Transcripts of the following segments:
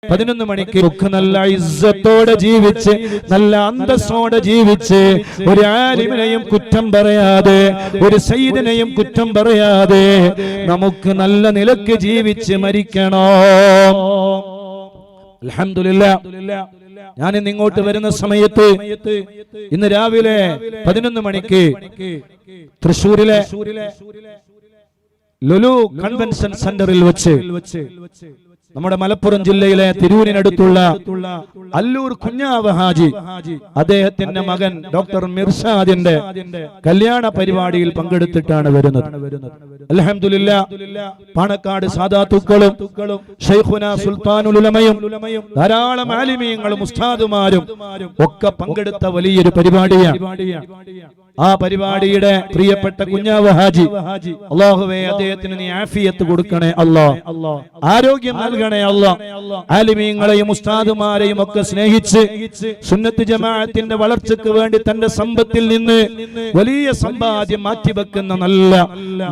11 മണിക്ക് നല്ല ഇസ്സത്തോടെ ജീവിച്ച് നല്ല അന്തസ്സോടെ ജീവിച്ച് ഒരു ആലിമിനെയും കുറ്റം പറയാതെ ഒരു സയ്യിദിനെയും കുറ്റം പറയാതെ നമുക്ക് നല്ല നിലക്ക് ജീവിച്ച് മരിക്കണോ. അൽഹംദുലില്ലാഹ്, ഞാൻ ഇന്ന് ഇങ്ങോട്ട് വരുന്ന സമയത്ത് ഇന്ന് രാവിലെ 11 മണിക്ക് തൃശ്ശൂരിലെ ലുലു കൺവെൻഷൻ സെന്ററിൽ വെച്ച് നമ്മുടെ മലപ്പുറം ജില്ലയിലെ തിരൂരിനടുത്തുള്ള അല്ലൂർ കുഞ്ഞാവ് ഹാജി അദ്ദേഹത്തിന്റെ മകൻ ഡോക്ടർ മിർഷാദിന്റെ കല്യാണ പരിപാടിയിൽ പങ്കെടുത്തിട്ടാണ് വരുന്നത്. അൽഹംദുലില്ലാഹ്, പാണക്കാട് സാദാത്തുക്കളും ശൈഖുന സുൽത്താനുൽ ഉലമയും ധാരാളം ആലിമീങ്ങളും ഉസ്താദുമാരും ഒക്കെ പങ്കെടുത്ത വലിയൊരു പരിപാടിയാണ്. ആ പരിപാടിയുടെ പ്രിയപ്പെട്ട കുഞ്ഞാവ് ഹാജി, അല്ലാഹുവേ അദ്ദേഹത്തിന് നീ ആഫിയത്ത് കൊടുക്കണേ അല്ലാഹ്, ആരോഗ്യം നൽകണേ അല്ലാഹ്. ആലിമീങ്ങളെയും ഉസ്താദുമാരെയും ഒക്കെ സ്നേഹിച്ച് സുന്നത്ത് ജമാഅത്തിന്റെ വളർച്ചയ്ക്ക് വേണ്ടി തന്റെ സമ്പത്തിൽ നിന്ന് വലിയ സമ്പാദ്യം മാറ്റിവെക്കുന്ന നല്ല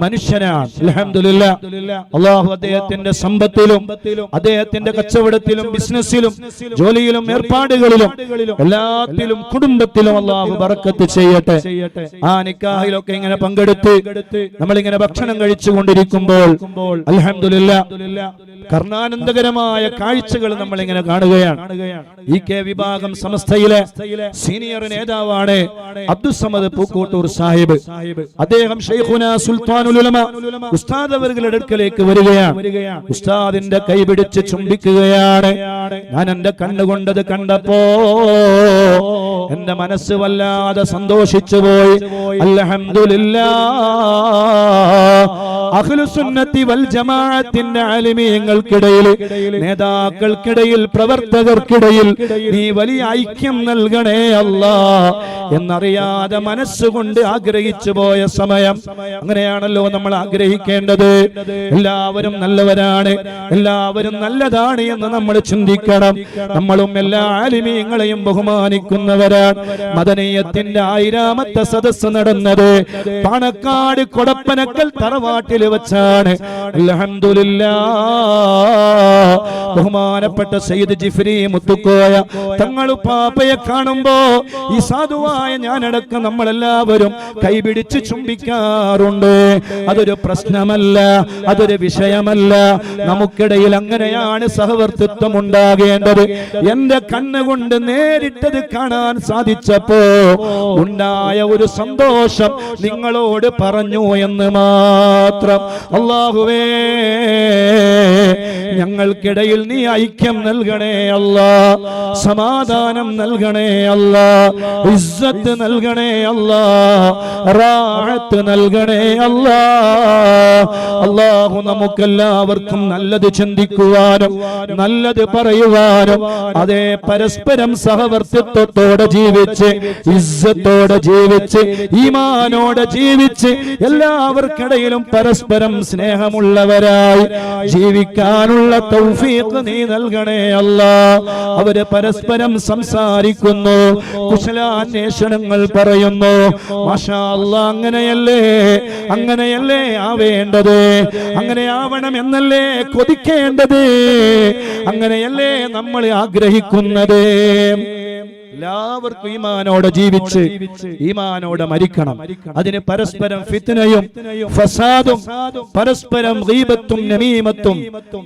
മനുഷ്യനാണ്. അൽഹംദുലില്ലാഹ്, അല്ലാഹു അദ്ദേഹത്തിന്റെ സമ്പത്തിലും അദ്ദേഹത്തിന്റെ കച്ചവടത്തിലും ബിസിനസ്സിലും ജോലിയിലും ഏർപ്പാടുകളിലും എല്ലാത്തിലും കുടുംബത്തിലും അല്ലാഹു ബറക്കത്ത് ചെയ്യട്ടെ. ആ നിക്കാഹിലൊക്കെ ഇങ്ങനെ പങ്കെടുത്ത് നമ്മളിങ്ങനെ ഭക്ഷണം കഴിച്ചു കൊണ്ടിരിക്കുമ്പോൾ അൽഹംദുലില്ലാഹ് കർണാനന്ദകരമായ കാഴ്ചകൾ നമ്മളിങ്ങനെ കാണുകയാണ്. ഈ കെ വിഭാഗം സമസ്തയിലെ സീനിയർ നേതാവാണ് അബ്ദുസ്സമദ് പൂക്കോട്ടൂർ സാഹിബ്. അദ്ദേഹം ശൈഖുന സുൽത്താനുൽ ഉലമ ഉസ്താദ് അവരുടെ അടുക്കലേക്ക് വരികയാണ്. ഉസ്താദിന്റെ കൈ പിടിച്ച് ചുംബിക്കുകയാണ്. ഞാൻ എന്റെ കണ്ണുകൊണ്ടത് കണ്ടപ്പോ എന്റെ മനസ്സ് വല്ലാതെ സന്തോഷിച്ചു പോയി. അൽഹംദുലില്ലാഹ്, അഹ്ലുസുന്നത്തി വൽ ജമാഅത്തിന്റെ ആലിമീങ്ങൾക്കിടയിൽ, നേതാക്കൾക്കിടയിൽ, പ്രവർത്തകർക്കിടയിൽ നീ വലിയ ഐക്യം നൽകണേ അല്ലാഹ് എന്നറിയാതെ മനസ്സുകൊണ്ട് ആഗ്രഹിച്ചു പോയ സമയം. അങ്ങനെയാണല്ലോ നമ്മൾ ആഗ്രഹിക്കേണ്ടത്. എല്ലാവരും നല്ലവരാണ്, എല്ലാവരും നല്ലതാണ് എന്ന് നമ്മൾ ചിന്തിക്കണം. നമ്മളും എല്ലാ ആലിമീങ്ങളെയും ബഹുമാനിക്കുന്നവരാണ്. മദനീയത്തിന്റെ 1000ാമത്തെ സദസ്സ് നടന്നത് പാണക്കാട് കൊടപ്പനക്കൽ തറവാട്ടിൽ വെച്ചാണ്. അൽഹംദുലില്ലാഹ്, ബഹുമാനപ്പെട്ട സയ്യിദ് ജിഫ്രി മുത്തുക്കോയ തങ്ങൾ പാപ്പയെ കാണുമ്പോ ഈ സാധുവായ ഞാനടക്കം നമ്മളെല്ലാവരും കൈപിടിച്ച് ചുംബിക്കാറുണ്ട്. അതൊരു പ്രശ്നമല്ല, അതൊരു വിഷയമല്ല. നമുക്കിടയിൽ അങ്ങനെയാണ് സഹവർത്തിത്വം ഉണ്ടാകേണ്ടത്. എന്റെ കണ്ണുകൊണ്ട് നേരിട്ടത് കാണാൻ സാധിച്ചപ്പോ ഉണ്ടായ ഒരു സന്തോഷം നിങ്ങളോട് പറഞ്ഞു എന്ന് മാത്രം. അല്ലാഹുവേ, ഞങ്ങൾക്കിടയിൽ നീ ഐക്യം നൽകണേ അല്ലാഹ്, സമാധാനം നൽകണേ അല്ലാഹ്, ഇസ്സത്ത് നൽകണേ അല്ലാഹ്, റാഹത്ത് നൽകണേ അല്ലാഹ്. അല്ലാഹു നമുക്കെല്ലാവർക്കും നല്ലത് ചിന്തിക്കുവാനും നല്ലത് പറയുവാനും അതേ പരസ്പരം സഹവർത്തിത്വത്തോടെ ജീവിച്ച് ഇസ്സത്തോടെ ജീവിച്ച് ഈമാനോടെ ജീവിച്ച് എല്ലാവർക്കിടയിലും പരസ്പരം സ്നേഹമുള്ളവരായി ജീവിക്കാനുള്ള തൗഫീഖ് നീ നൽകണേ അല്ലാഹ്. അവര് പരസ്പരം സംസാരിക്കുന്നു, കുശലാന്വേഷണങ്ങൾ പറയുന്നു. മാഷാ അല്ലാഹ്, അങ്ങനെയല്ലേ ആവേണ്ടത്, അങ്ങനെ ആവണം എന്നല്ലേ കൊതിക്കേണ്ടത്, അങ്ങനെയല്ലേ നമ്മൾ ആഗ്രഹിക്കുന്നത്. എല്ലാവർക്കും ഈമാനോടെ ജീവിച്ച് ഈമാനോടെ മരിക്കണം. അതിന് പരസ്പരം ഫിത്നയും ഫസാദും പരസ്പരം ഗീബത്തും നമീമത്തും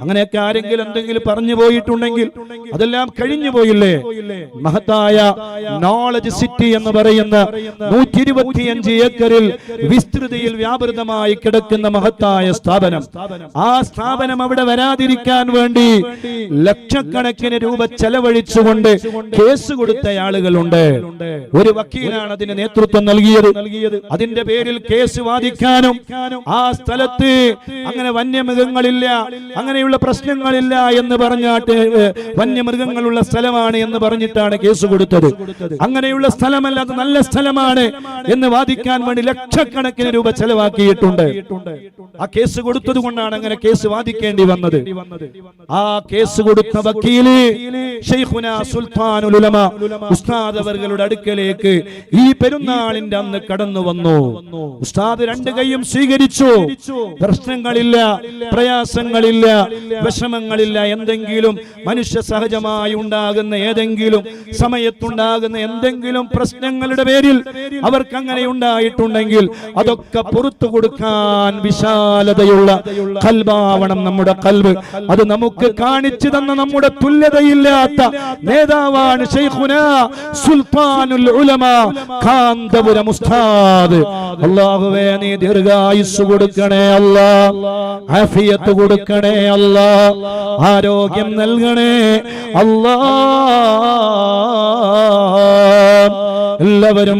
അങ്ങനെയൊക്കെ ആരെങ്കിലും എന്തെങ്കിലും പറഞ്ഞു പോയിട്ടുണ്ടെങ്കിൽ അതെല്ലാം കഴിഞ്ഞു പോയില്ലേ. മഹത്തായ നോളജ് സിറ്റി എന്ന് പറയുന്ന 125 ഏക്കറിൽ വിസ്തൃതിയിൽ വ്യാപൃതമായി കിടക്കുന്ന മഹത്തായ സ്ഥാപനം, ആ സ്ഥാപനം അവിടെ വരാതിരിക്കാൻ വേണ്ടി ലക്ഷക്കണക്കിന് രൂപ ചെലവഴിച്ചുകൊണ്ട് കേസ് കൊടുത്ത ആളുകളുണ്ട്. ഒരു വക്കീലാണ് അതിന് നേതൃത്വം നൽകിയത്. അതിന്റെ പേരിൽ കേസ് വാദിക്കാനും ആ സ്ഥലത്ത് അങ്ങനെ വന്യമൃഗങ്ങളില്ല, അങ്ങനെയുള്ള പ്രശ്നങ്ങളില്ല എന്ന് പറഞ്ഞാട്ട് വന്യമൃഗങ്ങളുള്ള സ്ഥലമാണ് എന്ന് പറഞ്ഞിട്ടാണ് കേസ് കൊടുത്തത്. അങ്ങനെയുള്ള സ്ഥലമല്ല, അത് നല്ല സ്ഥലമാണ് എന്ന് വാദിക്കാൻ വേണ്ടി ലക്ഷക്കണക്കിന് രൂപ ചെലവാക്കിയിട്ടുണ്ട്. ആ കേസ് കൊടുത്തത് കൊണ്ടാണ് അങ്ങനെ കേസ് വാദിക്കേണ്ടി വന്നത്. ആ കേസ് കൊടുത്ത വക്കീല് ശൈഖുന സുൽത്താനുൽ ഉലമ ഉസ്താദ് അവരുടെ അടുക്കലേക്ക് ഈ പെരുന്നാളിന്റെ അന്ന് കടന്നു വന്നു. ഉസ്താദ് രണ്ട് കൈയും സ്വീകരിച്ചു. പ്രശ്നങ്ങളില്ല, പ്രയാസങ്ങളില്ല, വിഷമങ്ങളില്ല. എന്തെങ്കിലും മനുഷ്യ സഹജമായി ഉണ്ടാകുന്ന ഏതെങ്കിലും സമയത്തുണ്ടാകുന്ന എന്തെങ്കിലും പ്രശ്നങ്ങളുടെ പേരിൽ അവർക്ക് അങ്ങനെ ഉണ്ടായിട്ടുണ്ടെങ്കിൽ അതൊക്കെ പുറത്തു കൊടുക്കാൻ വിശാലതയുള്ള ഖൽബാവണം നമ്മുടെ ഖൽബ്. അത് നമുക്ക് കാണിച്ചു തന്ന നമ്മുടെ തുല്യതയില്ലാത്ത നേതാവാണ് ശൈഖുനാ സുൽത്താനുൽ ഉലമ കാന്തപുരം ഉസ്താദ്. അല്ലാഹുവേ നീ ദീർഘായുസ്സ് കൊടുക്കണേ അല്ലാഹ്, ആഫിയത്ത് കൊടുക്കണേ അല്ലാഹ്, ആരോഗ്യം നൽകണേ അല്ലാഹ്. എല്ലാവരും